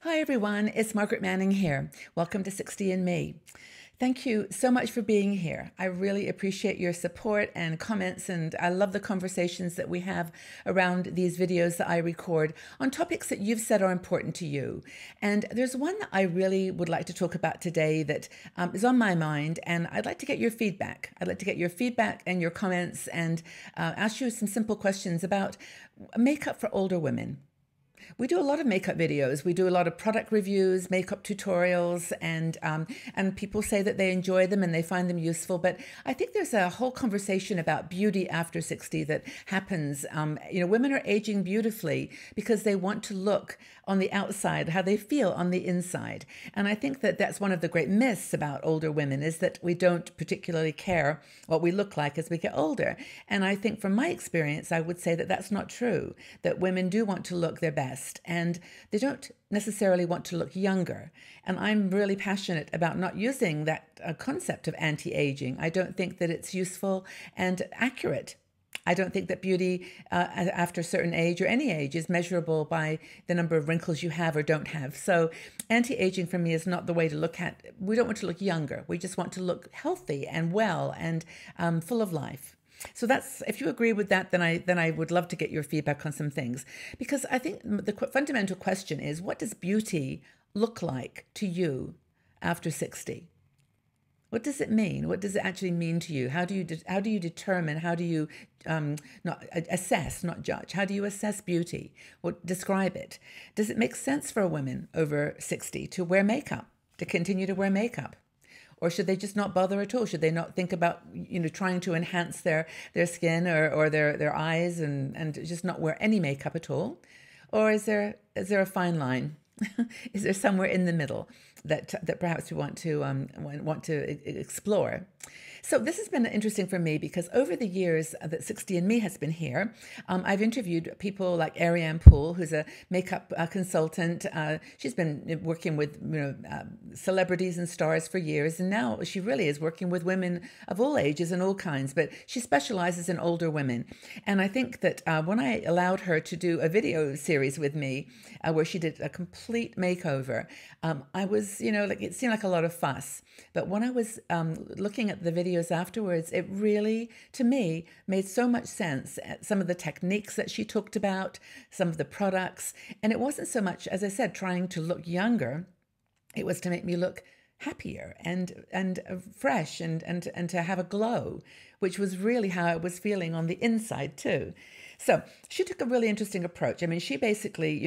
Hi everyone, it's Margaret Manning here. Welcome to 60 and Me. Thank you so much for being here. I really appreciate your support and comments, and I love the conversations that we have around these videos that I record on topics that you've said are important to you. And there's one that I really would like to talk about today that is on my mind, and I'd like to get your feedback. I'd like to get your feedback and your comments and ask you some simple questions about makeup for older women. We do a lot of makeup videos. We do a lot of product reviews, makeup tutorials, and people say that they enjoy them and they find them useful. But I think there's a whole conversation about beauty after 60 that happens. Women are aging beautifully because they want to look on the outside how they feel on the inside. And I think that that's one of the great myths about older women, is that we don't particularly care what we look like as we get older. And I think from my experience, I would say that that's not true, that women do want to look their best, and they don't necessarily want to look younger. And I'm really passionate about not using that concept of anti-aging. I don't think that it's useful and accurate. I don't think that beauty after a certain age or any age is measurable by the number of wrinkles you have or don't have. So anti-aging for me is not the way to look at. We don't want to look younger. We just want to look healthy and well and full of life. So that's, if you agree with that, then I would love to get your feedback on some things, because I think the fundamental question is, what does beauty look like to you after 60? What does it mean? What does it actually mean to you? How do you determine? How do you not assess, not judge? How do you assess beauty? Describe it? Does it make sense for a woman over 60 to wear makeup, to continue to wear makeup? Or should they just not bother at all? Should they not think about, trying to enhance their skin or their eyes and just not wear any makeup at all? Or is there a fine line? Is there somewhere in the middle that perhaps we want to explore? So this has been interesting for me, because over the years that 60 and Me has been here, I've interviewed people like Ariane Poole, who's a makeup consultant. She's been working with celebrities and stars for years, and now she really is working with women of all ages and all kinds, but she specializes in older women. And I think that when I allowed her to do a video series with me where she did a complete makeover, I was, it seemed like a lot of fuss. But when I was looking at the videos afterwards, it really, to me, made so much sense. Some of the techniques that she talked about, some of the products, and it wasn't so much, as I said, trying to look younger. It was to make me look happier and fresh and to have a glow, which was really how I was feeling on the inside too. So she took a really interesting approach. I mean, she basically,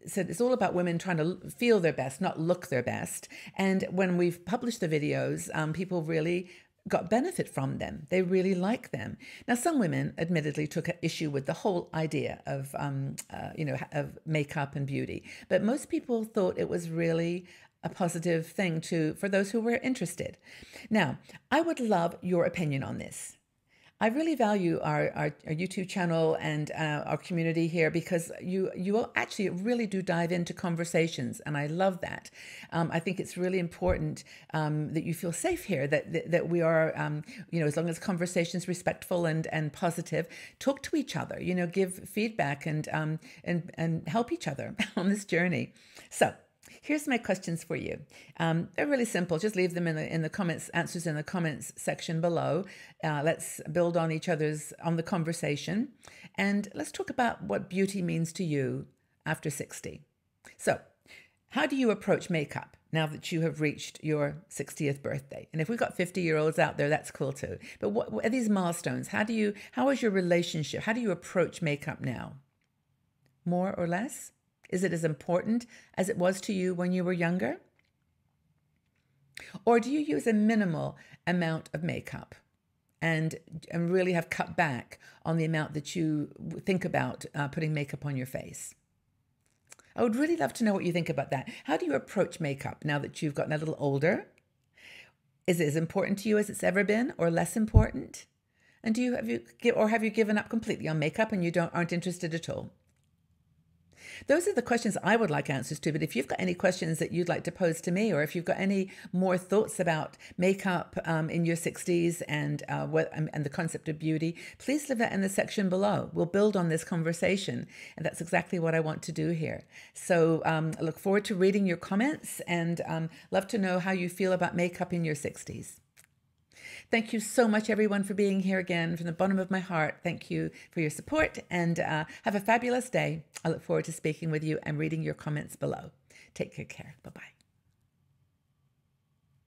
said it's all about women trying to feel their best, not look their best. And when we've published the videos, people really got benefit from them. They really like them. Now, some women admittedly took an issue with the whole idea of, of makeup and beauty, but most people thought it was really a positive thing for those who were interested. Now, I would love your opinion on this. I really value our YouTube channel and our community here, because you actually really do dive into conversations, and I love that. I think it's really important that you feel safe here, that we are, as long as conversation's respectful and positive, talk to each other, give feedback and help each other on this journey. So here's my questions for you. They're really simple. Just leave them in the comments, answers in the comments section below. Let's build on the conversation. And let's talk about what beauty means to you after 60. So how do you approach makeup now that you have reached your 60th birthday? And if we've got 50-year-olds out there, that's cool too. But what are these milestones? How is your relationship? How do you approach makeup now? More or less? Is it as important as it was to you when you were younger? Or do you use a minimal amount of makeup and really have cut back on the amount that you think about putting makeup on your face? I would really love to know what you think about that. How do you approach makeup now that you've gotten a little older? Is it as important to you as it's ever been, or less important? And have you given up completely on makeup and you aren't interested at all? Those are the questions I would like answers to. But if you've got any questions that you'd like to pose to me, or if you've got any more thoughts about makeup in your 60s and the concept of beauty, please leave that in the section below. We'll build on this conversation, and that's exactly what I want to do here. So I look forward to reading your comments, and love to know how you feel about makeup in your 60s. Thank you so much, everyone, for being here again. From the bottom of my heart, thank you for your support, and have a fabulous day. I look forward to speaking with you and reading your comments below. Take good care. Bye-bye.